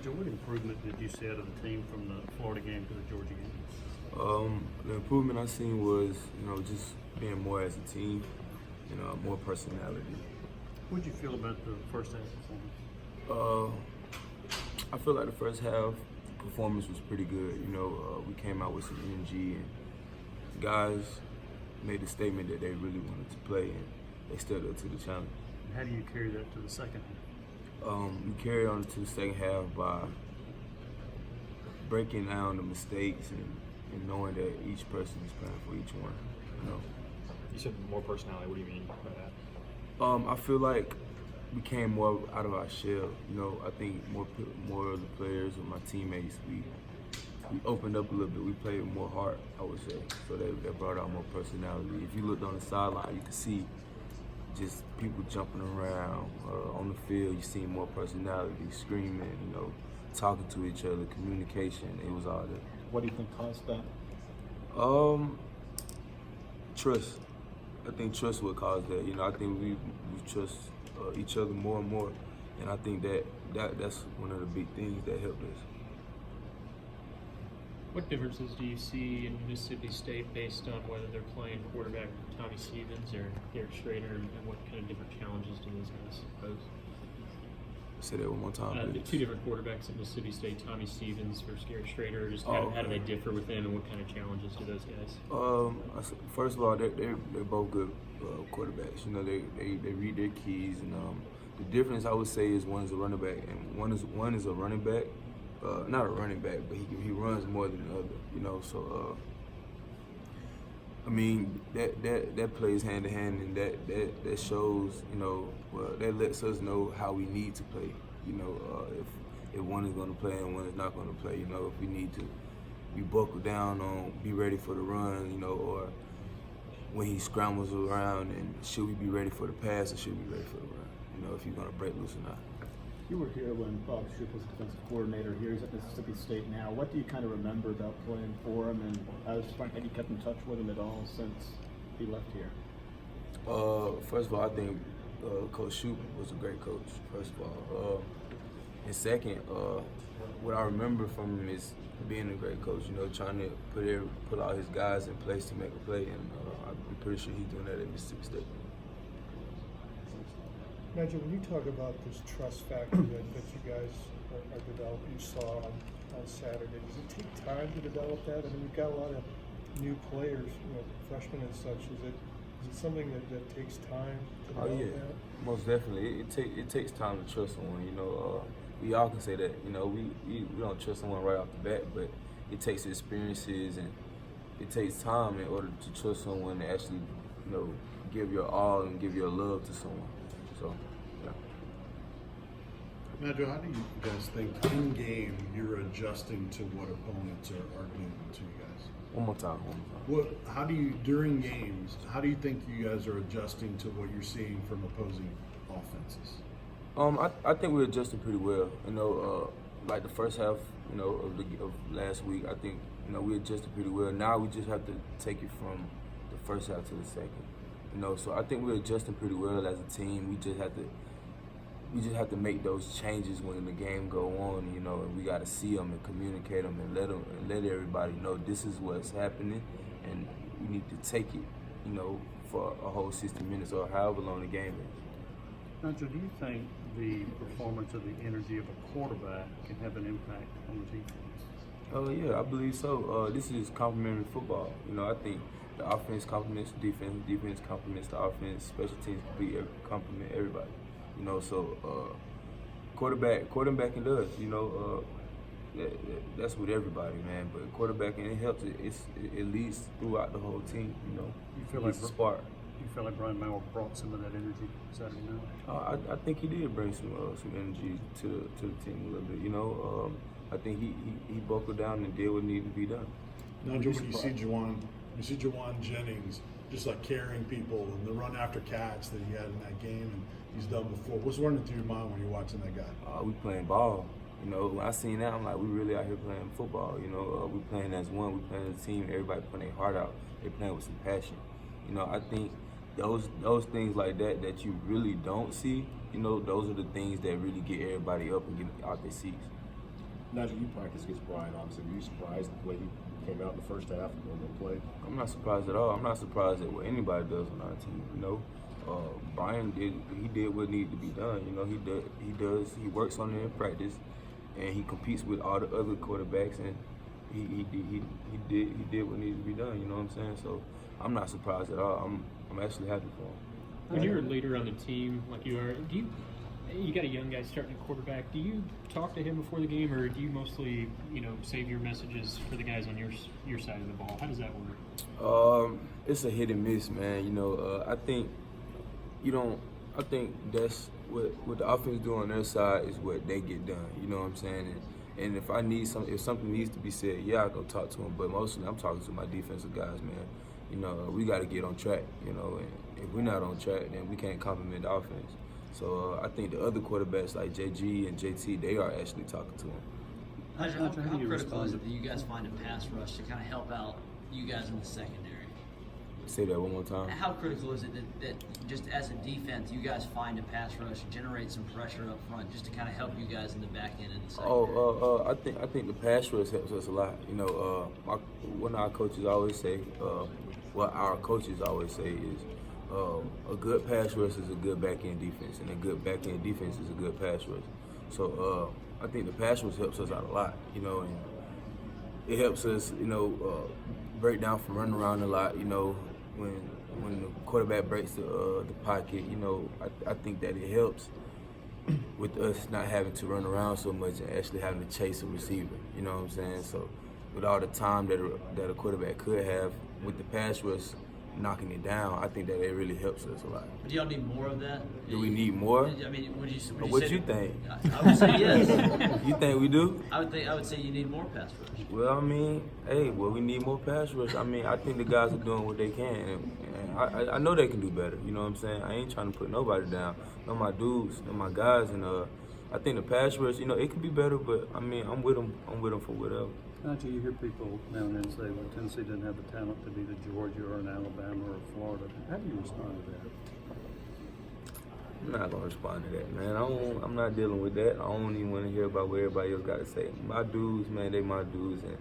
Nigel, what improvement did you see out of the team from the Florida game to the Georgia game? The improvement I seen was, just being more as a team, more personality. What did you feel about the first half performance? I feel like the first half performance was pretty good. We came out with some energy, and the guys made a statement that they really wanted to play, and they stood up to the challenge. And how do you carry that to the second half? We carried on to the second half by breaking down the mistakes and knowing that each person is playing for each one. You said more personality. What do you mean by that? I feel like we came more out of our shell. I think more of the players and my teammates, we opened up a little bit. We played with more heart, I would say. So that brought out more personality. If you looked on the sideline, you could see just people jumping around. On the field, you see more personality, screaming, talking to each other, communication. It was all there. What do you think caused that? Trust. I think trust would cause that. I think we trust each other more and more, and I think that's one of the big things that helped us. What differences do you see in Mississippi State based on whether they're playing quarterback Tommy Stevens or Garrett Schrader, and what kind of different challenges do those guys pose? Say that one more time, The please. two different quarterbacks at Mississippi State, Tommy Stevens versus Garrett Schrader, just how do they differ with them, and what kind of challenges do those guys? First of all, they're both good quarterbacks. They read their keys, and the difference I would say is one is a running back, and one is a running back. Not a running back, but he runs more than the other. So I mean that plays hand in hand, and that shows, that lets us know how we need to play. If one is going to play and one is not going to play. If we need to be buckled down on, be ready for the run, or when he scrambles around, and should we be ready for the pass or should we be ready for the run? If he's going to break loose or not. You were here when Bob Shoop was defensive coordinator here. He's at Mississippi State now. What do you kind of remember about playing for him? And I was wondering, have you kept in touch with him at all since he left here? First of all, I think Coach Shoop was a great coach, first of all. And second, what I remember from him is being a great coach, trying to put all his guys in place to make a play. And I'm pretty sure he's doing that at Mississippi State. Nigel, when you talk about this trust factor that you guys are developing, you saw on Saturday, does it take time to develop that? I mean, we've got a lot of new players, freshmen and such. Is it something that takes time to develop that? Most definitely. It takes time to trust someone. We all can say that. We don't trust someone right off the bat, but it takes experiences and it takes time in order to trust someone to actually, give your all and give your love to someone. So, yeah. Nigel, how do you guys think in game you're adjusting to what opponents are doing to you guys? One more time. How do you, during games, how do you think you guys are adjusting to what you're seeing from opposing offenses? I think we're adjusting pretty well. Like the first half, of last week, I think, we adjusted pretty well. Now we just have to take it from the first half to the second. So I think we're adjusting pretty well as a team. We just have to make those changes when the game go on, and we got to see them and communicate them and let everybody know this is what's happening, and we need to take it, for a whole 60 minutes or however long the game is. Nigel, do you think the performance or the energy of a quarterback can have an impact on the defense? Yeah, I believe so. This is complementary football. I think the offense complements the defense complements the offense, special teams complement everybody. So quarterbacking does. That's with everybody, man. But quarterbacking, it helps. It leads throughout the whole team. You feel it's like a spark. You feel like Brian Maurer brought some of that energy Saturday night? I think he did bring some energy to the team a little bit. I think he buckled down and did what needed to be done. Nigel, when you see Jawan Jennings just like carrying people and the run after catch that he had in that game and he's done before, what's running through your mind when you're watching that guy? We playing ball. When I seen that, I'm like, we really out here playing football. We playing as one, we playing as a team. Everybody putting their heart out. They playing with some passion. I think those things like that you really don't see. Those are the things that really get everybody up and get out their seats. Nigel, you practice against Brian, obviously. Were you surprised the way he came out in the first half when they played? I'm not surprised at all. I'm not surprised at what anybody does on our team. You know, Brian did what needed to be done. You know, he works on it in practice, and he competes with all the other quarterbacks, and he did what needed to be done. You know what I'm saying? So I'm not surprised at all. I'm actually happy for him. When you're a leader on the team like you are, you got a young guy starting at quarterback. Do you talk to him before the game, or do you mostly, save your messages for the guys on your side of the ball? How does that work? It's a hit and miss, man. I think that's what the offense do on their side is what they get done. You know what I'm saying? And if something needs to be said, yeah, I go talk to him. But mostly, I'm talking to my defensive guys, man. We got to get on track. And if we're not on track, then we can't compliment the offense. So I think the other quarterbacks like JG and JT, they are actually talking to him. How critical is it that you guys find a pass rush to kind of help out you guys in the secondary? Say that one more time. How critical is it that just as a defense, you guys find a pass rush, generate some pressure up front, just to kind of help you guys in the back end of the secondary? I think the pass rush helps us a lot. One of our coaches always say, is a good pass rush is a good back end defense, and a good back end defense is a good pass rush. So I think the pass rush helps us out a lot. And it helps us, break down from running around a lot. When the quarterback breaks the pocket, I think that it helps with us not having to run around so much and actually having to chase a receiver. You know what I'm saying? So with all the time that a quarterback could have with the pass rush knocking it down, I think that it really helps us a lot. But do y'all need more of that? Do we need more? I mean, would you What say you think? I would say yes. You think we do? I would say you need more pass rush. Well, we need more pass rush. I think the guys are doing what they can, and I know they can do better. You know what I'm saying? I ain't trying to put nobody down. No, my dudes, no, my guys, and I think the pass rush, it could be better, but I'm with them. I'm with them for whatever. Nigel, you hear people now and then say, well, Tennessee doesn't have the talent to be the Georgia or an Alabama or a Florida. How do you respond to that? I'm not going to respond to that, man. I'm not dealing with that. I don't even want to hear about what everybody else got to say. My dudes, man, they my dudes, and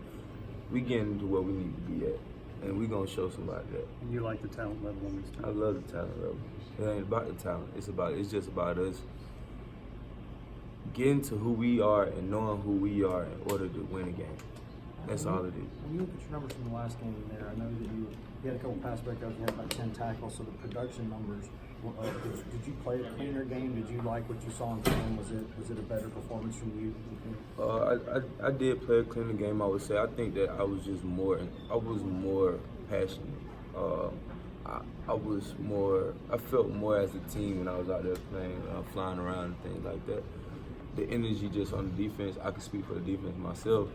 we getting to where we need to be at, and we going to show somebody that. And you like the talent level on this team? I love the talent level. It ain't about the talent. It's just about us getting to who we are and knowing who we are in order to win a game. That's all it is. When you look at your numbers from the last game there, I know that you had a couple pass breakups, you had about 10 tackles, so the production numbers, did you play a cleaner game? Did you like what you saw in film? Was it a better performance from you? I did play a cleaner game, I would say. I think that I was more passionate. I felt more as a team when I was out there playing, flying around and things like that. The energy just on the defense, I can speak for the defense myself.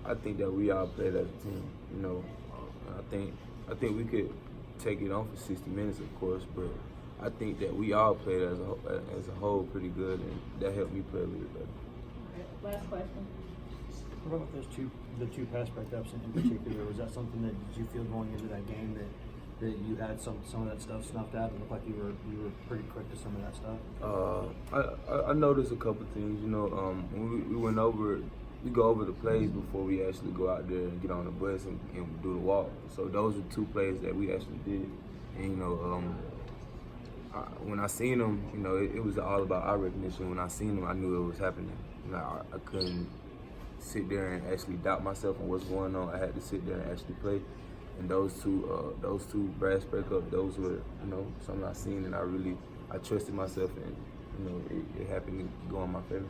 I think that we all played as a team, I think we could take it on for 60 minutes, of course, but I think that we all played as a whole pretty good, and that helped me play a little bit better. Last question. What about those the two pass breakups in particular? Was that something that did you feel going into that game that you had some of that stuff snuffed out? It looked like you were pretty quick to some of that stuff. I noticed a couple things. When we go over the plays before we actually go out there and get on the bus and do the walk. So those are two plays that we actually did. And when I seen them, it was all about eye recognition. When I seen them, I knew it was happening. I couldn't sit there and actually doubt myself on what's going on. I had to sit there and actually play. And those two brass breakups, those were something I seen, and I trusted myself, and it happened to go in my favor.